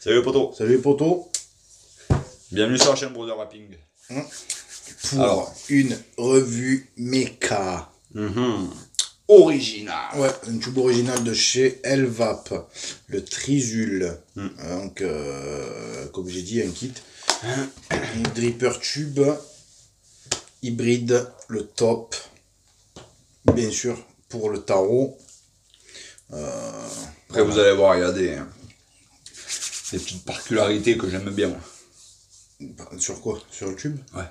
Salut les potos. Salut les potos. Bienvenue sur la chaîne Brother Rapping. Pour Alors. une revue méca. Original. Ouais, un tube original de chez Elvap. Le Trisul. Donc, comme j'ai dit, un kit. Un dripper tube. Hybride, le top. Bien sûr, pour le tarot. Après vous allez voir, il y a des petites particularités que j'aime bien. Sur quoi? Sur le tube? Ouais.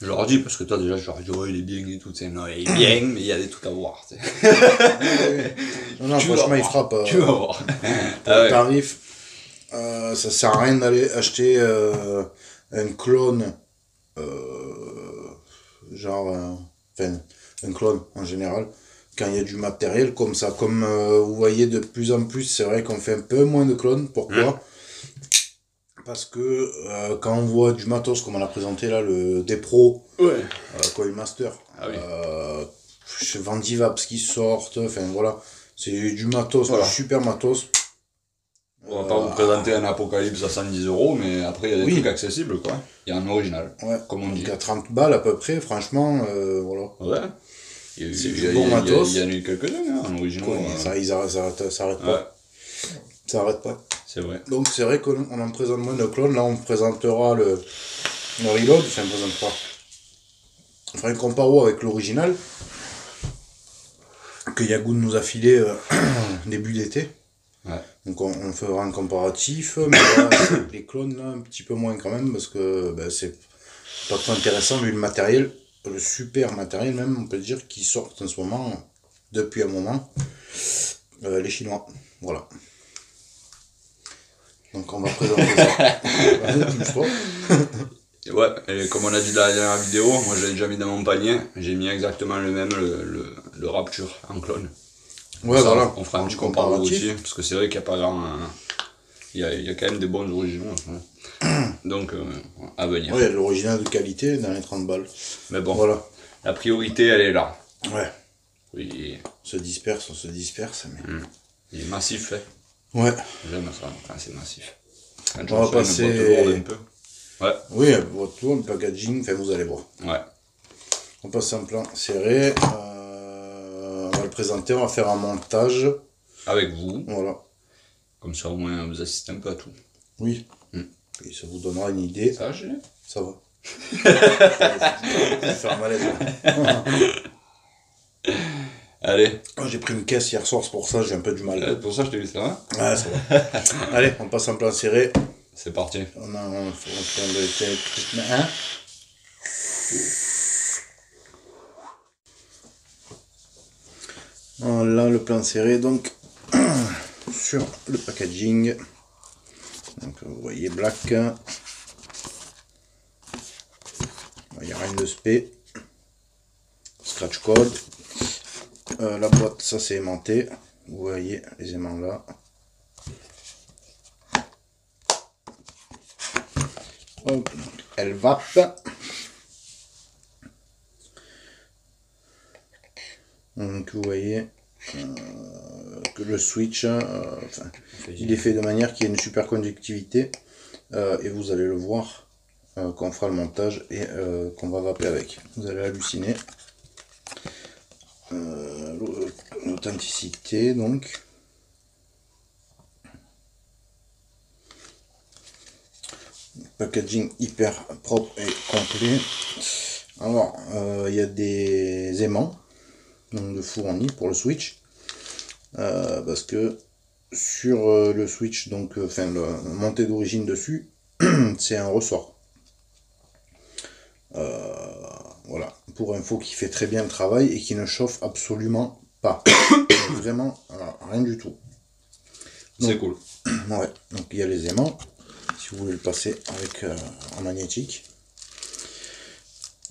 Je leur dis, parce que toi déjà, je leur dis, ouais, il est bien et tout, non, il est bien, mais il y a des trucs à voir. Non, Tu franchement, vas il voir. frappe. Tu vas voir. Pour le tarif, ça sert à rien d'aller acheter un clone, un clone en général, quand il y a du matériel comme ça. Comme vous voyez de plus en plus, c'est vrai qu'on fait un peu moins de clones. Pourquoi? Parce que quand on voit du matos comme on a présenté là, le D-Pro, Coil Master, chez Vendivaps qui sortent, enfin voilà, c'est du matos, du super matos. On va pas vous présenter un Apocalypse à 110 €, mais après il y a des trucs accessibles quoi. Il y a un original, comme on dit. Donc à 30 balles à peu près, franchement, voilà. Ouais. C'est du bon matos. Il y en a eu quelques-uns en original. Ça arrête pas. Ouais. Ça arrête pas. C'est vrai. Donc c'est vrai qu'on en présente moins de clones. Là on présentera le reload, enfin on présentera. On fera un comparo avec l'original que Yagoun nous a filé début d'été. Ouais. Donc on fera un comparatif, mais voilà, les clones là un petit peu moins quand même parce que c'est pas trop intéressant vu le matériel, le super matériel même on peut dire qui sort en ce moment depuis un moment, les Chinois, voilà. Donc on va présenter ça. Ouais, et comme on a dit dans la dernière vidéo, moi j'avais déjà mis dans mon panier, j'ai mis exactement le même, le Rapture en clone. Ouais, ça, voilà. on fera un petit comparatif aussi, parce que c'est vrai qu'il n'y a pas grand. Il y a quand même des bons originaux. Donc, à venir. Ouais, l'original de qualité dans les 30 balles. Mais bon, voilà. La priorité elle est là. Ouais. Oui. On se disperse, mais. Il est massif, hein. Ouais. J'aime ça, quand c'est massif. Quand on va passer. Un peu. Ouais. Oui, votre tour, le packaging, enfin vous allez voir. Ouais. On passe en plan serré. On va le présenter, on va faire un montage. Avec vous. Voilà. Comme ça au moins vous assistez un peu à tout. Oui. Et ça vous donnera une idée. Ça va, Julien? Ça va. Je vais faire un malaise. Allez. J'ai pris une caisse hier soir, c'est pour ça j'ai un peu du mal. Pour ça je t'ai vu ça, hein? Ouais, ça va. Allez, on passe en plan serré. C'est parti. On fait un Voilà le plan serré, donc sur le packaging. Donc vous voyez black. Il n'y a rien de spé. Scratch code. La boîte, ça c'est aimanté. Vous voyez les aimants là. Hop, Elvap. Donc vous voyez que le switch, il est fait de manière qu'il y ait une super conductivité et vous allez le voir quand on fera le montage et qu'on va vaper avec. Vous allez halluciner. L'authenticité donc. Packaging hyper propre et complet. Alors il y a des aimants donc de fournis pour le switch parce que sur le switch donc la montée d'origine dessus c'est un ressort. Voilà, pour info qui fait très bien le travail et qui ne chauffe absolument pas. Vraiment rien du tout. C'est cool. Ouais, donc il y a les aimants si vous voulez le passer avec en magnétique.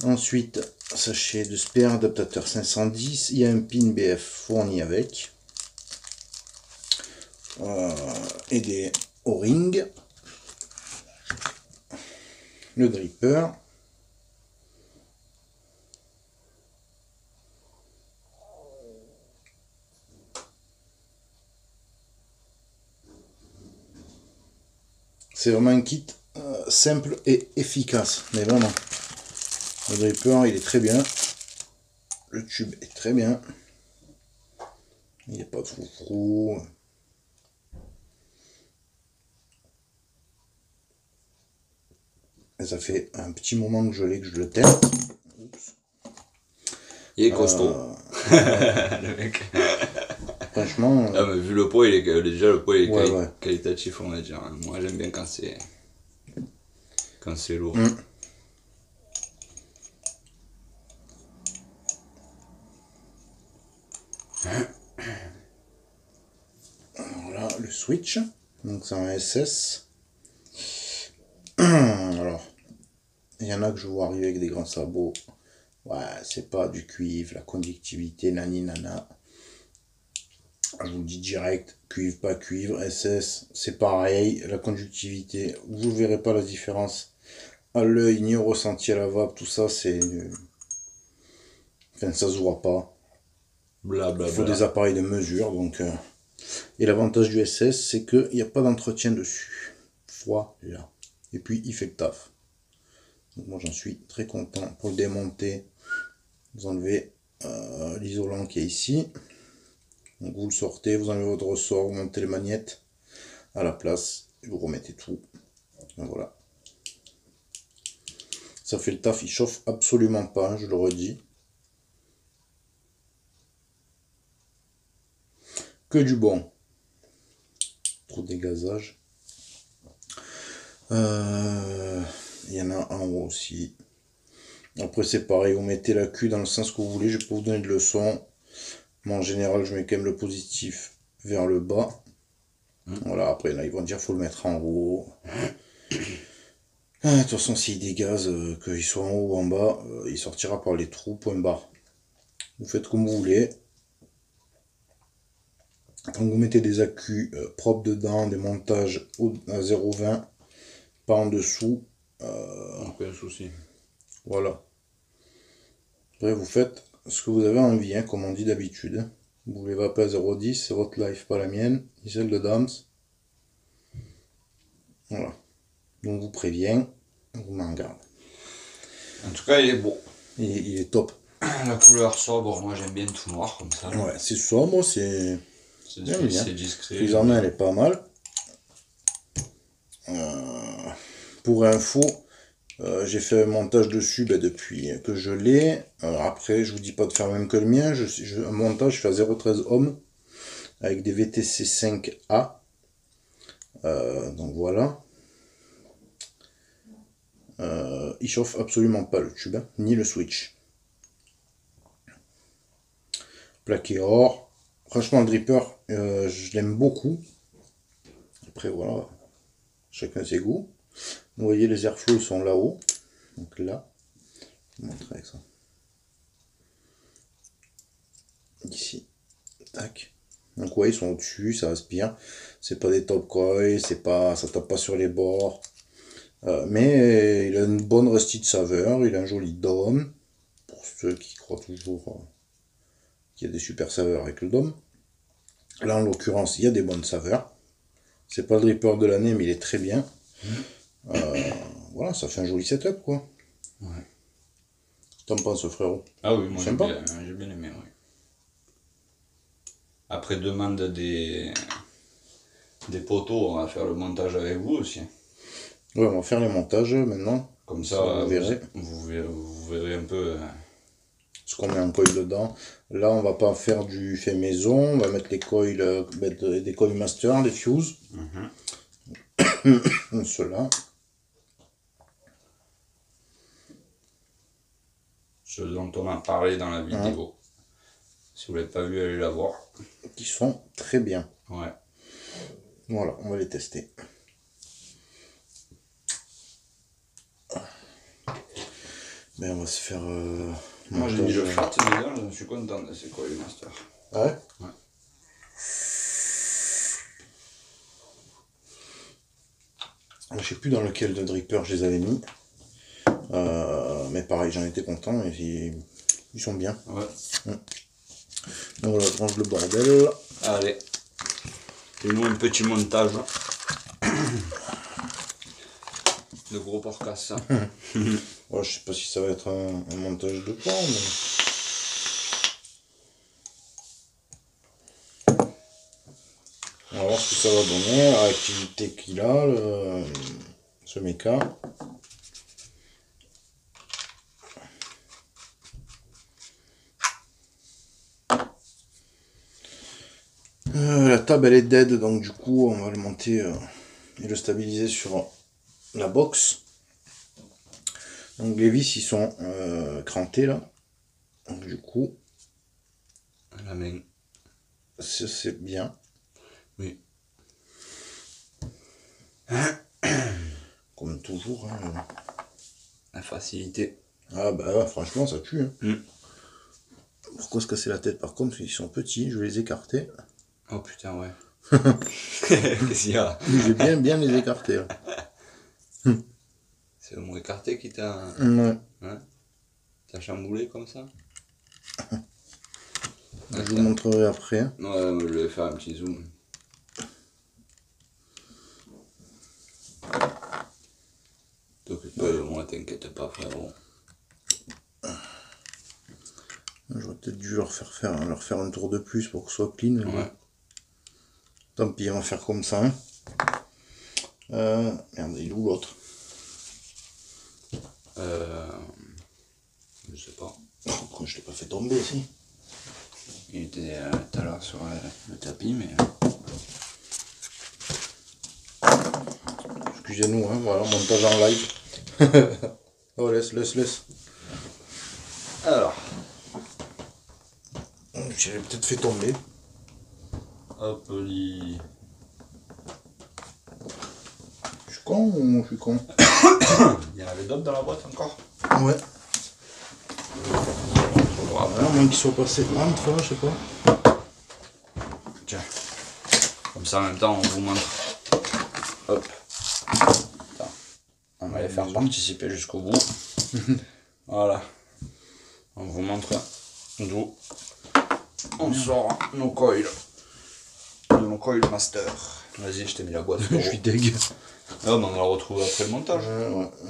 Ensuite, sachet de spare adaptateur 510, il y a un pin BF fourni avec et des O-rings, le dripper, C'est vraiment un kit simple et efficace, mais vraiment. Le dripper, il est très bien. Le tube est très bien. Il n'y a pas de froufrou. Et ça fait un petit moment que je l'ai, que je le teste. Oups. Il est costaud. Le mec. Franchement. Ah, mais vu le poids, déjà le poids il est ouais. qualitatif, on va dire. Moi j'aime bien quand c'est lourd. Voilà le switch. Donc c'est un SS. Alors, il y en a que je vois arriver avec des grands sabots. Ouais, c'est pas du cuivre, la conductivité, nani nana. Je vous le dis direct, cuivre, pas cuivre, SS, c'est pareil. La conductivité, vous ne verrez pas la différence à l'œil, ni au ressenti à la vape, tout ça, c'est... Enfin, ça se voit pas. Blablabla. Il faut des appareils de mesure, donc... Et l'avantage du SS, c'est qu'il n'y a pas d'entretien dessus. Voilà. Et puis, il fait le taf. Donc moi, j'en suis très content. Pour le démonter, vous enlevez l'isolant qui est ici. Donc vous le sortez, vous enlevez votre ressort, vous montez les magnettes à la place, et vous remettez tout. Et voilà. Ça fait le taf, il chauffe absolument pas, je le redis. Que du bon. Trop de dégazage. Il y en a en haut aussi. Après c'est pareil, vous mettez la queue dans le sens que vous voulez, je peux vous donner de leçons. Mais en général, je mets quand même le positif vers le bas. Voilà, après là, ils vont dire faut le mettre en haut. De toute façon, s'il dégaze, qu'il soit en haut ou en bas, il sortira par les trous, point barre. Vous faites comme vous voulez. Quand vous mettez des accus propres dedans, des montages à 0,20, pas en dessous. Aucun souci. Voilà. Après, vous faites ce que vous avez envie, hein, comme on dit d'habitude. Vous voulez vaper à 0,10, c'est votre life, pas la mienne, ni celle de Dams. Voilà. Donc, vous préviens, vous m'en garde. En tout cas, il est beau. Il est top. La couleur sobre, moi j'aime bien tout noir comme ça. Ouais, c'est sobre, c'est C'est discret. Prise en main, elle est pas mal. Pour info, j'ai fait un montage dessus depuis que je l'ai. Après, je vous dis pas de faire même que le mien. Un montage, je fais à 0,13 ohms avec des VTC 5A. Donc voilà. Il chauffe absolument pas le tube, hein, ni le switch. Plaqué or. Franchement, le dripper, je l'aime beaucoup. Après, voilà, chacun ses goûts. Vous voyez, les airflows, ils sont là-haut. Donc là, je vous montrer avec ça. Ici, tac. Donc ouais, ils sont au-dessus, ça aspire. C'est pas des top coils, ça tape pas sur les bords. Mais il a une bonne restite saveur, il a un joli dôme. Pour ceux qui croient toujours qu'il y a des super saveurs avec le dôme. Là, en l'occurrence, il y a des bonnes saveurs. C'est pas le dripper de l'année, mais il est très bien. Voilà, ça fait un joli setup, quoi. Ouais. T'en penses, frérot? Ah oui, moi Sympa. j'ai bien aimé, oui. Après demande des poteaux, on va faire le montage avec vous aussi. Ouais, on va faire les montages maintenant. Comme ça, vous verrez. Vous verrez un peu... Ce qu'on met en coil dedans. Là, on va pas faire du fait maison. On va mettre les coils, des coils master, les fuse. Ceux-là. Ce dont on a parlé dans la vidéo. Si vous l'avez pas vu, allez la voir. Qui sont très bien. Ouais. Voilà, on va les tester. Ben, on va se faire... Moi j'ai mis le flat dedans, je suis content de ces coils master. Ah ouais? Ouais. Je sais plus dans lequel de dripper je les avais mis. Mais pareil, j'en étais content et ils sont bien. Ouais. Donc voilà, je range le bordel. Allez. Fais-nous un petit montage. De gros porcasse, ça. Bon, je sais pas si ça va être un montage de porc, mais... On va voir ce que ça va donner, la réactivité qu'il a, ce méca. La table elle est dead, donc du coup on va le monter et le stabiliser sur la box. Donc les vis ils sont crantés là, donc du coup La main. c'est bien. Oui. Comme toujours. Hein. La facilité. Ah bah ouais, franchement ça tue. Hein. Mm. Pourquoi se casser la tête par contre? Ils sont petits, je vais les écarter. Oh putain, ouais. Qu'est-ce qu'il y a? Je vais bien les écarter. Là. C'est le mot écarté qui t'a... Ouais. Hein? T'as chamboulé comme ça? Je vous montrerai après. Hein. Ouais, je vais faire un petit zoom. T'occupe pas de moi, t'inquiète pas, frérot. J'aurais peut-être dû leur faire un tour de plus pour que ce soit clean. Ouais. Tant pis, on va faire comme ça. Hein. Merde, il est où l'autre? Je sais pas. Pourquoi je l'ai pas fait tomber ici? Il était tout à l'heure sur le tapis, mais... Excusez-nous, hein, voilà, montage en live. Oh, laisse. Alors. J'avais peut-être fait tomber. Hop, je Je suis con ou je suis con? Il y en avait d'autres dans la boîte encore? Ouais. Voilà, moins qu'ils soient passés entre, je sais pas. Tiens. Comme ça, en même temps, on vous montre. Hop. Attends. On va les faire participer jusqu'au bout. Voilà. On vous montre d'où on sort nos coils. De nos coils master. Vas-y, je t'ai mis la boîte. Je suis deg. Ah, mais on va la retrouver après le montage.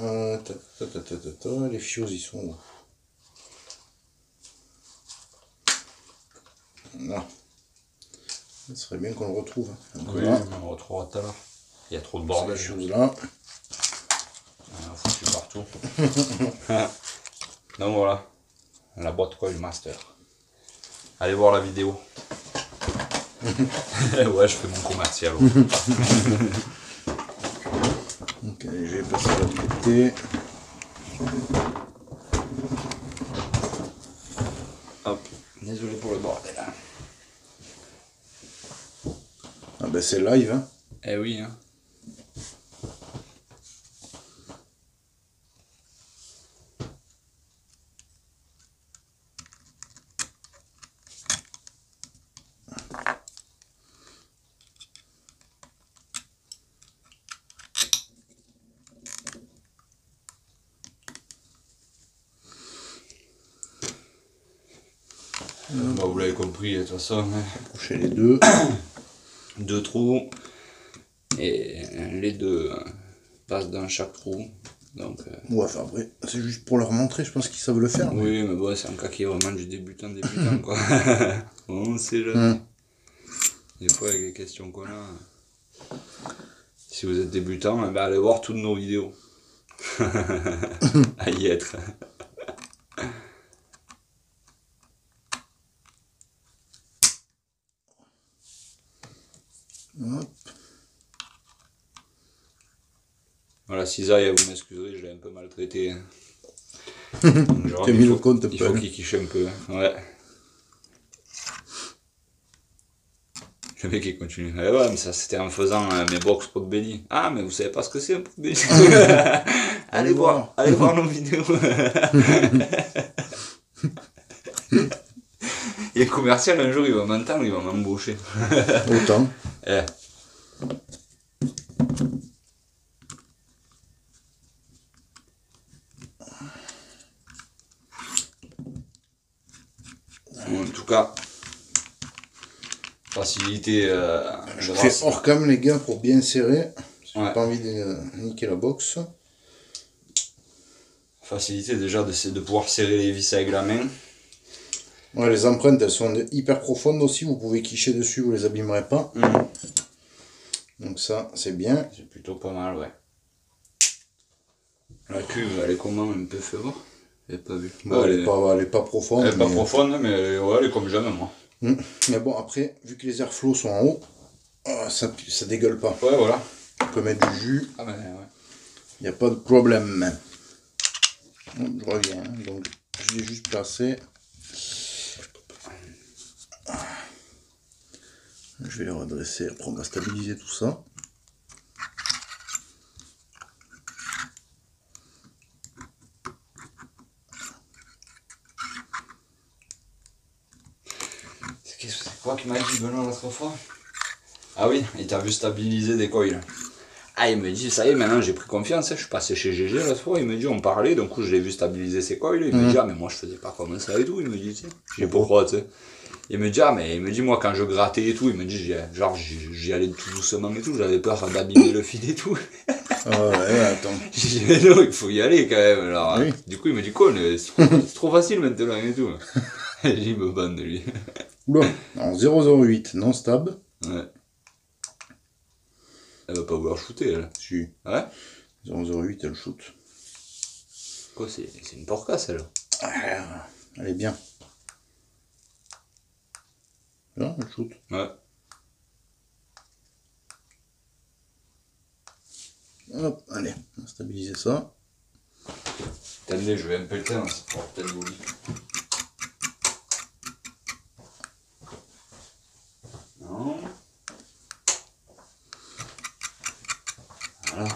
Ouais. Les fios, ils sont où? Là. Ce serait bien qu'on le retrouve. Donc, Oui, voilà. on le retrouvera tout à l'heure. Il y a trop de Ces bordel. choses-là. On a foutu partout. Donc voilà. La boîte coil master. Allez voir la vidéo. Ouais, je fais mon commercial. Ok, je vais passer de l'autre côté. Hop. Désolé pour le bordel. Ah ben c'est live, hein. Eh oui, hein. Bah, vous l'avez compris, de toute façon. Coucher les deux. 2 trous. Et les deux passent dans chaque trou. Donc, Ouais, enfin après, c'est juste pour leur montrer, je pense qu'ils savent le faire. oui, mais bon, c'est un cas qui est vraiment du débutant, quoi. On sait jamais. Des fois, avec les questions qu'on a. Si vous êtes débutant, eh ben, allez voir toutes nos vidéos. À y être. Hop. Voilà, cisaille, vous m'excuserez, je l'ai un peu maltraité. Donc, T'as mis le compte, il faut qu'il quiche un peu. Ouais. Le mec il continue. Eh ouais, mais ça c'était en faisant mes box pot belly. Ah, mais vous savez pas ce que c'est un pot belly. allez voir nos vidéos. Et le commercial un jour il va m'entendre, il va m'embaucher. Autant. Eh. En tout cas, facilité. Je fais hors cam les gars pour bien serrer. J'ai Ouais. pas envie de niquer la box. facilité déjà de pouvoir serrer les vis avec la main. Ouais, les empreintes, elles sont hyper profondes aussi. Vous pouvez quicher dessus, vous les abîmerez pas. Donc ça, c'est bien. C'est plutôt pas mal, ouais. La cuve, elle est comment un peu, fais voir. Je l'ai pas vu. Bon, elle est pas profonde. Elle est pas profonde, mais elle est comme jamais, moi. Mais bon, après, vu que les airflows sont en haut, ça dégueule pas. Ouais, voilà. On peut mettre du jus. Ah ben ouais. Il n'y a pas de problème. Je reviens. Donc, je l'ai juste placé. Je vais les redresser. Après, on va stabiliser tout ça. C'est quoi qu'il m'a dit Benoît l'autre fois? Ah oui, il t'a vu stabiliser des coils. Ah, il me dit, ça y est, maintenant j'ai pris confiance, hein. Je suis passé chez GG l'autre fois, il me dit, on parlait, donc je l'ai vu stabiliser ses coils. Il me dit, ah, mais moi je faisais pas comme ça et tout, il me dit, tu sais. Je dis, pourquoi, tu sais. Il me dit, ah, mais il me dit, moi quand je grattais et tout, il me dit, j'y allais tout doucement et tout, j'avais peur d'abîmer le fil et tout. Ah ouais, attends. J'ai dit, mais non, il faut y aller quand même. Alors, oui. Du coup, il me dit, quoi, c'est trop facile maintenant et tout. J'ai dit, il me bande, lui. Oula, en 008, non stable. Ouais. Elle va pas vouloir shooter, elle. Si. Ouais. 008, elle shoot. Quoi, c'est une porcasse, elle. Ah, elle est bien. Là, elle shoot. Ouais. Hop, allez, on va stabiliser ça. Attendez, je vais un peu le temps, c'est pour peut-être vous. Non. Voilà.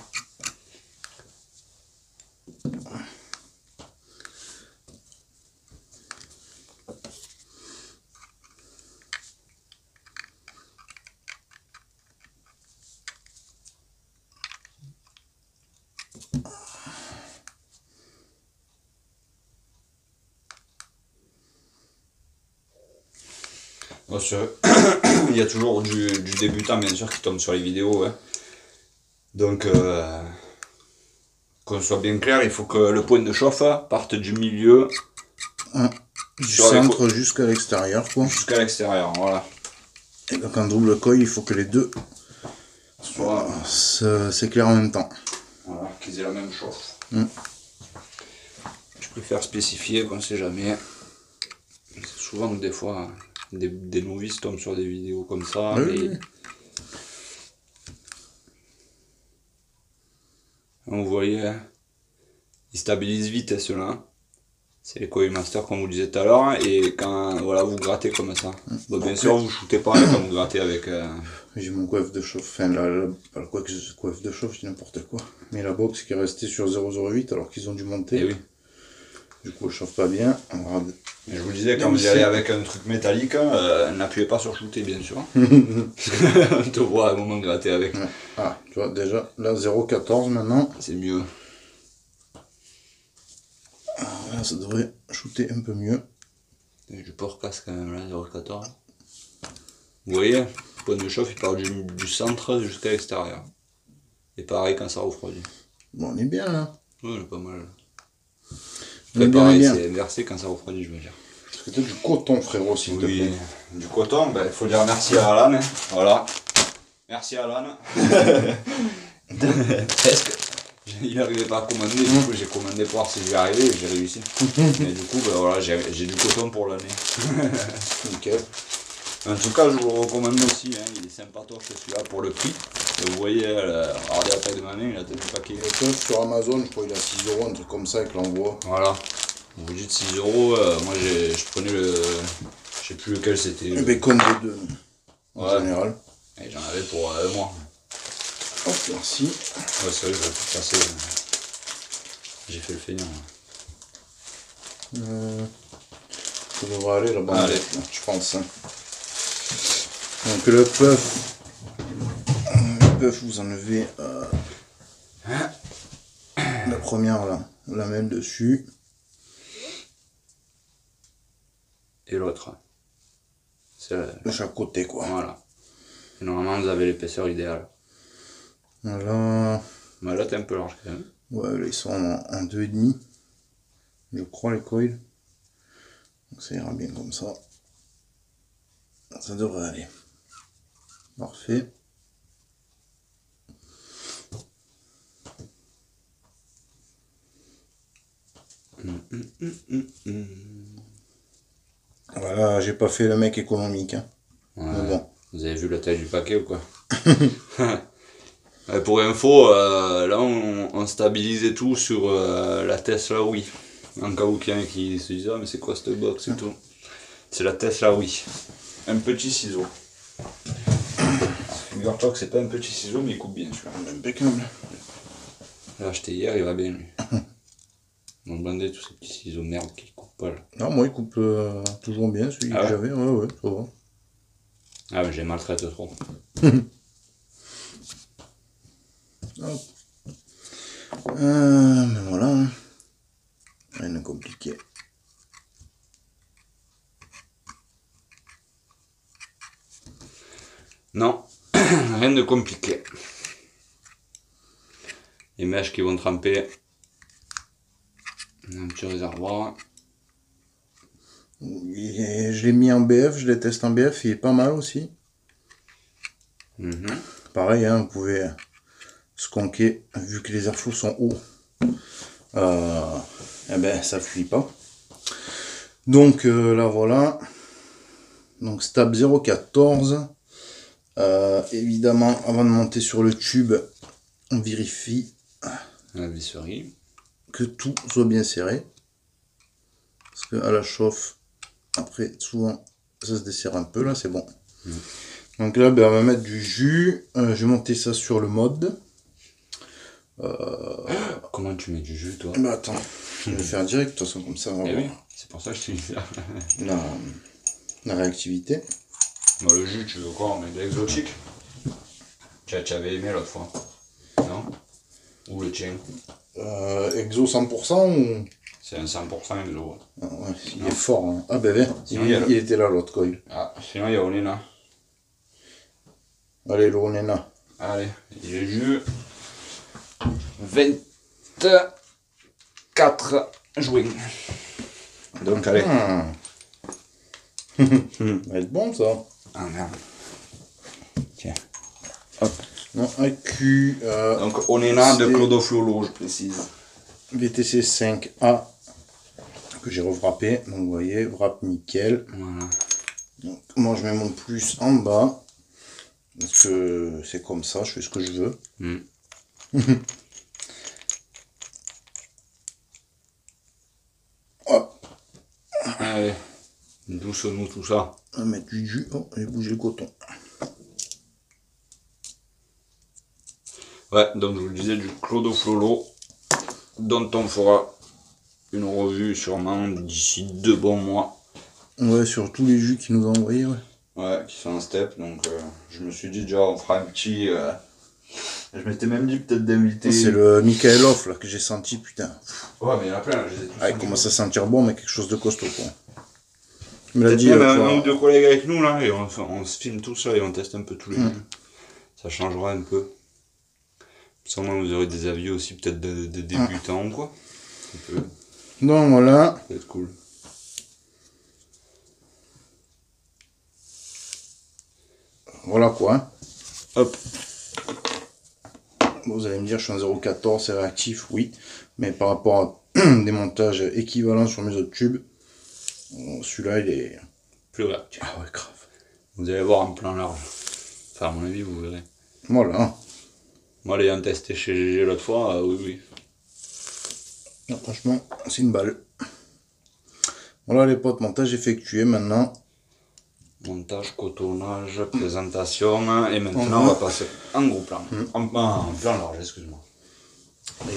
Il y a toujours du débutant bien sûr qui tombe sur les vidéos. Hein. Donc qu'on soit bien clair, il faut que le point de chauffe parte du milieu. Du centre jusqu'à l'extérieur, quoi. Jusqu'à l'extérieur, voilà. Et donc en double coil, il faut que les deux s'éclairent en même temps. Voilà, qu'ils aient la même chauffe. Je préfère spécifier qu'on sait jamais. C'est souvent que des fois des novices tombent sur des vidéos comme ça. Oui. Vous voyez, ils stabilisent vite ceux-là. C'est les Coil Master comme vous le disiez tout à l'heure. Et quand voilà, vous grattez comme ça. Bon, bien sûr, vous shootez pas quand vous grattez avec. J'ai mon coiffe de chauffe, enfin pas le coiffe de chauffe, je dis n'importe quoi. Mais la box qui est restée sur 008 alors qu'ils ont dû monter. Et oui. Du coup, elle chauffe pas bien. Mais je vous disais, quand vous y allez avec un truc métallique, n'appuyez pas sur shooter, bien sûr. On te voit à un moment gratter avec. Ouais. Ah, tu vois, déjà, là, 0,14 maintenant. C'est mieux. Alors là, ça devrait shooter un peu mieux. Il y a du porcasse quand même, là, 0,14. Vous voyez, le point de chauffe, il part du centre jusqu'à l'extérieur. Et pareil quand ça refroidit. Bon, on est bien, là. Ouais, on est pas mal. On est Pareil, bien. c'est inversé quand ça refroidit, je veux dire. Est-ce que tu as du coton, frérot, s'il te plaît? Du coton, ben, il faut dire merci à Alan. Hein. Voilà. Merci à Alan. Presque. Il n'arrivait pas à commander, du coup j'ai commandé pour voir si j'y arrivais et j'ai réussi. Mais du coup, ben, voilà, j'ai du coton pour l'année. Nickel. En tout cas, je vous le recommande aussi, hein. Il est sympatoche celui-là pour le prix. Et vous voyez, regardez la taille de ma main, il a tellement paquet. Sur Amazon, je crois qu'il a 6 €, un truc comme ça, avec l'envoi. Voilà. Vous dites 6 €, moi je prenais le. Je sais plus lequel c'était. Le bacon de 2, en général. Et j'en avais pour un mois. Hop, merci. Ouais, c'est vrai, je vais tout passer. J'ai fait le feignant. Ça devrait aller là-bas, Allez. je pense. Donc le puff, vous enlevez la première là, on la met dessus. Et l'autre. C'est De chaque côté, quoi. Voilà. Et normalement, vous avez l'épaisseur idéale. Voilà. Mais là, t'es un peu large quand même. Ouais, là ils sont en 2,5. je crois, les coils. Donc ça ira bien comme ça. Ça devrait aller. Parfait. Voilà, j'ai pas fait le mec économique. Hein. Ouais, Mais bon. vous avez vu la taille du paquet ou quoi? Pour info, là on stabilisait tout sur la Tesla Wii. En cas où il y en a qui se disent ah mais c'est quoi cette box et tout. C'est la Tesla Wii. Un petit ciseau. Figure-toi que c'est pas un petit ciseau mais il coupe bien celui-là. Impeccable. J'ai acheté hier, il va bien lui. On bandait tous ces petits ciseaux merde qui coupent pas là. Non, moi il coupe toujours bien celui Ah que ouais j'avais. Ouais, ça va. Ah mais j'ai maltraité trop. Hop. Mais voilà. Hein. Rien de compliqué. Non, rien de compliqué. Les mèches qui vont tremper. Un petit réservoir. Je l'ai mis en BF, je les teste en BF, il est pas mal aussi. Pareil, hein, vous pouvez sconquer, vu que les airflows sont hauts. Eh ben, ça fuit pas. Donc là, voilà. Donc stab 0,14. Évidemment, avant de monter sur le tube, on vérifie La visserie. que tout soit bien serré. Parce que à la chauffe, après, souvent, ça se desserre un peu. Là, c'est bon. Donc là, ben, on va mettre du jus. Je vais monter ça sur le mode. Comment tu mets du jus toi? Bah attends, je vais le faire direct, de toute façon, comme ça, on va Eh voir oui, c'est pour ça que je te dis ça. la réactivité. Bon, le jus, tu veux quoi? On met de l'exotique. Tu avais aimé l'autre fois. Non? Ou le tien? Exo 100% ou... C'est un 100% exo. Ah, ouais, il est fort. Hein. Ah ben, Sinon, il était là l'autre coil. Ah, sinon il y a Olena. Allez, le Onena. Allez, il est jus. 24 juin. Donc, allez. Ça va être bon ça. Ah merde. Tiens. Hop. Non, AQ. Donc Onena de Clodo Flolo, je précise. VTC 5A que j'ai refrappé. Donc vous voyez, wrap nickel. Voilà. Donc, moi je mets mon plus en bas. Parce que c'est comme ça, je fais ce que je veux. Hop. Allez. Douce-nous tout ça. On va mettre du jus. Oh, j'ai bougé le coton. Ouais, donc je vous le disais, du Clodo Flolo, dont on fera une revue sûrement d'ici 2 bons mois. Ouais, sur tous les jus qu'ils nous ont envoyés, ouais. Ouais, qui sont en step, donc je me suis dit déjà on fera un petit... Je m'étais même dit peut-être d'inviter... C'est le Michaelov là que j'ai senti, putain. Ouais, mais il y en a plein, là, je les ai tous Ah, il sentis. commence à sentir bon, mais quelque chose de costaud, quoi. Il me l'a Peut-être dit, même l'autre un fois. ou deux collègues avec nous là, et on se filme tout ça et on teste un peu tous les jeux. Ça changera un peu. Sûrement vous aurez des avis aussi peut-être de débutants ou quoi. Ça Donc voilà. peut être cool. Voilà quoi. Hein. Hop. Bon, vous allez me dire, je suis en 0,14, c'est réactif, oui. Mais par rapport à des montages équivalents sur mes autres tubes, celui-là, il est... Plus réactif. Ah ouais, grave. Vous allez voir en plan large. Enfin, à mon avis, vous verrez. Voilà. Moi, l'ayant testé chez GG l'autre fois, oui, oui. Non, franchement, c'est une balle. Voilà les potes, montage effectué maintenant. Montage, cotonnage, présentation, et maintenant on va passer en gros plan. En plan large, excuse-moi.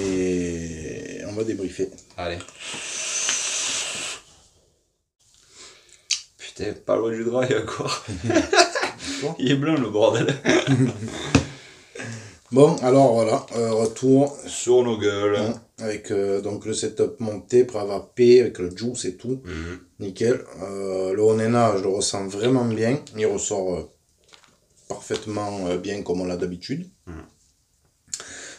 Et on va débriefer. Allez. Putain, pas loin du dry encore. Il est blanc le bordel. Bon, alors voilà, retour Sur nos gueules. hein, avec donc le setup monté, prêt à vaper, avec le juice et tout. Nickel. Le Onena, je le ressens vraiment bien. Il ressort parfaitement bien comme on l'a d'habitude.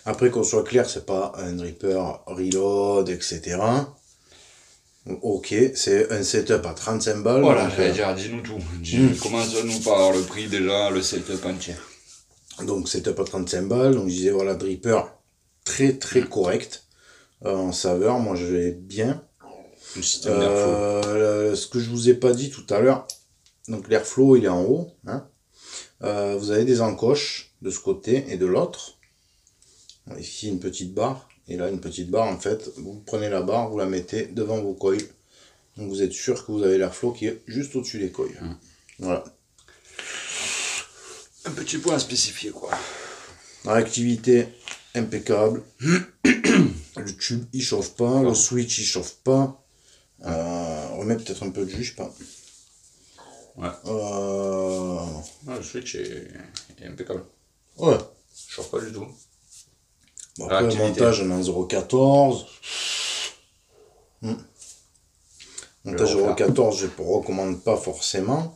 Après, qu'on soit clair, c'est pas un dripper reload, etc. Ok, c'est un setup à 35 balles. Voilà, donc, j'allais dire, dis-nous tout. Commence-nous par le prix déjà, le setup entier. donc setup à 35 balles. Donc je disais, voilà, dripper très très correct en saveur. Moi je l'ai bien. Le système d'airflow. Ce que je vous ai pas dit tout à l'heure, donc l'airflow il est en haut. Hein. Vous avez des encoches de ce côté et de l'autre. Ici une petite barre. Et là une petite barre en fait. Vous prenez la barre, vous la mettez devant vos coils. Donc vous êtes sûr que vous avez l'airflow qui est juste au-dessus des coils. Voilà. Un petit point à spécifier quoi. La réactivité impeccable. Le tube il chauffe pas, le switch il chauffe pas. On remet peut-être un peu de jus, je sais pas. Ouais. Le switch est impeccable. Ouais. Je chauffe pas du tout. Bon, après le montage on est en 0,14. Montage 0,14 je ne recommande pas forcément.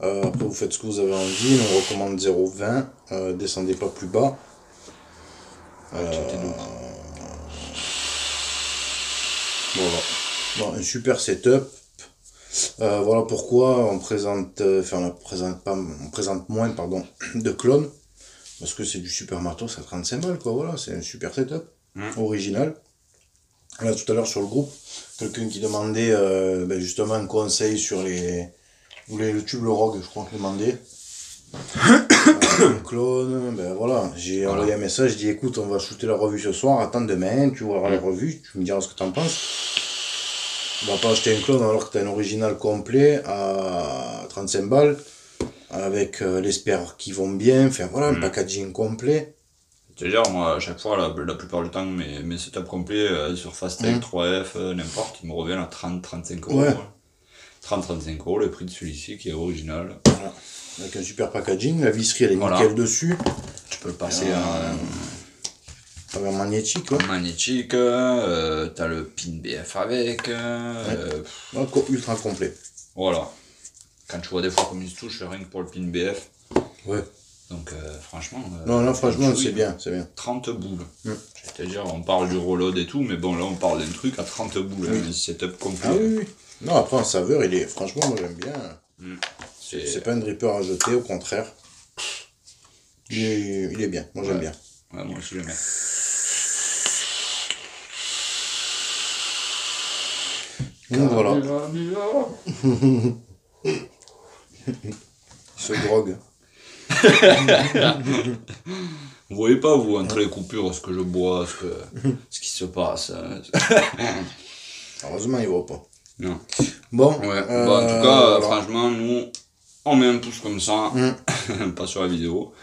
Après vous faites ce que vous avez envie, on recommande 0,20. Descendez pas plus bas. Voilà. Bon, un super setup. Voilà pourquoi on présente, on présente moins pardon, de clones. Parce que c'est du super matos à 35 balles quoi, voilà, c'est un super setup. Original. Là tout à l'heure sur le groupe, quelqu'un qui demandait justement un conseil sur les. Vous voulez le tube le Rogue, je crois que demandait. Le clone, ben voilà, j'ai envoyé un message, j'ai dit écoute on va shooter la revue ce soir, attends demain, tu verras la revue, tu me diras ce que t'en penses. On va pas acheter un clone alors que t'as un original complet à 35 balles, avec les spares qui vont bien, enfin voilà, le packaging complet. C'est-à-dire, moi, à chaque fois, la plupart du temps, mes setups complets sur Fastech, 3F, n'importe, ils me reviennent à 30-35 euros. Ouais. 30-35 euros, le prix de celui-ci qui est original. Voilà. Avec un super packaging, la visserie elle est nickel dessus. Tu peux le passer à un magnétique. Ouais. Magnétique, t'as le pin BF avec. Ultra complet. Voilà. Quand tu vois des fois comme il se touche, rien que pour le pin BF. Ouais. Donc franchement. Non, franchement, c'est bien, c'est bien. 30 boules. Je vais te dire, on parle du reload et tout, mais bon, là, on parle d'un truc à 30 boules, un setup complet. Ah oui. Non, après, en saveur, franchement, moi, j'aime bien. C'est pas un dripper à jeter, au contraire. Il est bien, moi, j'aime bien. Ouais, moi aussi, j'aime bien. Donc, voilà. Il se drogue. Vous voyez pas, vous, entre les coupures, ce que je bois, ce qui se passe. Heureusement, il voit pas. Non. Bon. Ouais. Bon, en tout cas, franchement, nous, on met un pouce comme ça. Pas sur la vidéo.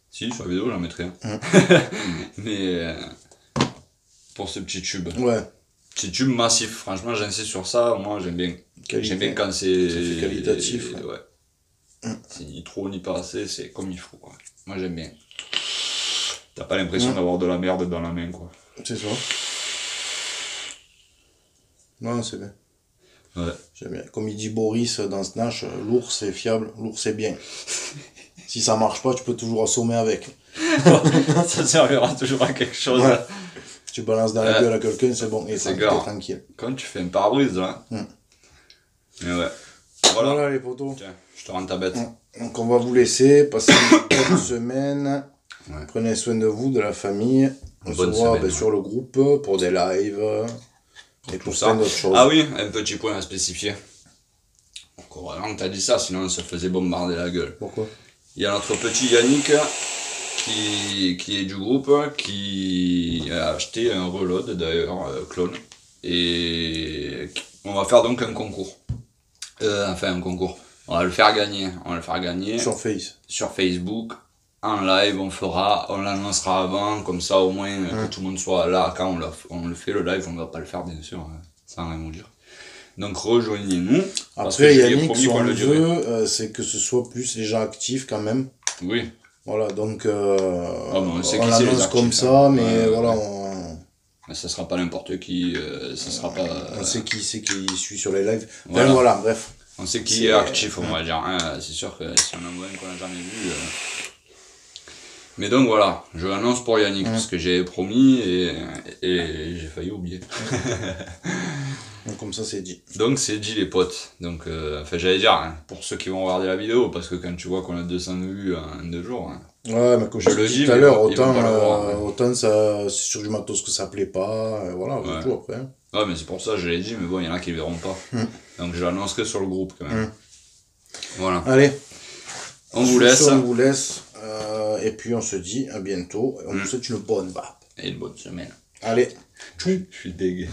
Si, sur la vidéo, j'en mettrai un. Mais pour ce petit tube. Ouais. Petit tube massif, franchement, j'insiste sur ça. Moi, j'aime bien. J'aime bien quand c'est qualitatif. Ouais. C'est ni trop ni pas assez, c'est comme il faut. Quoi. Moi, j'aime bien. T'as pas l'impression d'avoir de la merde dans la main, quoi. C'est ça. Non, c'est bien. Ouais. J'aime bien. Comme il dit Boris dans Snatch, lourd c'est fiable, lourd c'est bien. Si ça marche pas, tu peux toujours assommer avec. Ça servira toujours à quelque chose. Ouais. Tu balances dans la gueule à quelqu'un, c'est bon, et c'est tranquille. Quand tu fais un pare-brise, là. Mais ouais. Voilà les potos. Tiens, je te rends ta bête. Donc on va vous laisser, passer une bonne semaine. Ouais. Prenez soin de vous, de la famille. On se voit sur le groupe pour des lives et pour plein d'autres choses. Ah oui, un petit point à spécifier. Encore avant que t'as dit ça, sinon ça faisait bombarder la gueule. Pourquoi ? Il y a notre petit Yannick qui est du groupe, qui a acheté un reload d'ailleurs, clone. Et on va faire donc un concours. Enfin un concours. On va le faire gagner. Sur Facebook. En live, on l'annoncera avant, comme ça au moins que tout le monde soit là. Quand on le fait le live, on ne va pas le faire bien sûr, sans rien vous dire. Donc rejoignez-nous. Après Yannick, son vœu, c'est que ce soit plus les gens actifs quand même. Oui. Voilà, donc on l'annonce comme ça, mais voilà. Mais ça sera pas n'importe qui, ça sera pas... On sait qui c'est qui suit sur les lives. Enfin voilà, bref. On sait qui est actif, on va dire. Hein. C'est sûr que si on en voit un qu'on n'a jamais vu... Mais donc voilà, je l'annonce pour Yannick, parce que j'ai promis et j'ai failli oublier. Donc comme ça c'est dit. Donc c'est dit les potes. Donc enfin j'allais dire, hein, pour ceux qui vont regarder la vidéo, parce que quand tu vois qu'on a 200 vues en 2 jours, hein, Ouais, mais comme je je le te dis, tout à mais l'heure, ils vont pas le voir, hein. autant ça, c'est sur du matos que ça plaît pas, voilà, c'est Ouais. tout après. Hein. Ouais, mais c'est pour ça que je l'ai dit, mais bon, il y en a qui le verront pas. Donc je l'annoncerai sur le groupe quand même. Voilà. Allez, On vous laisse. on vous laisse, et puis on se dit à bientôt, et on vous souhaite une bonne vape. Et une bonne semaine. Allez, Je suis dégueu.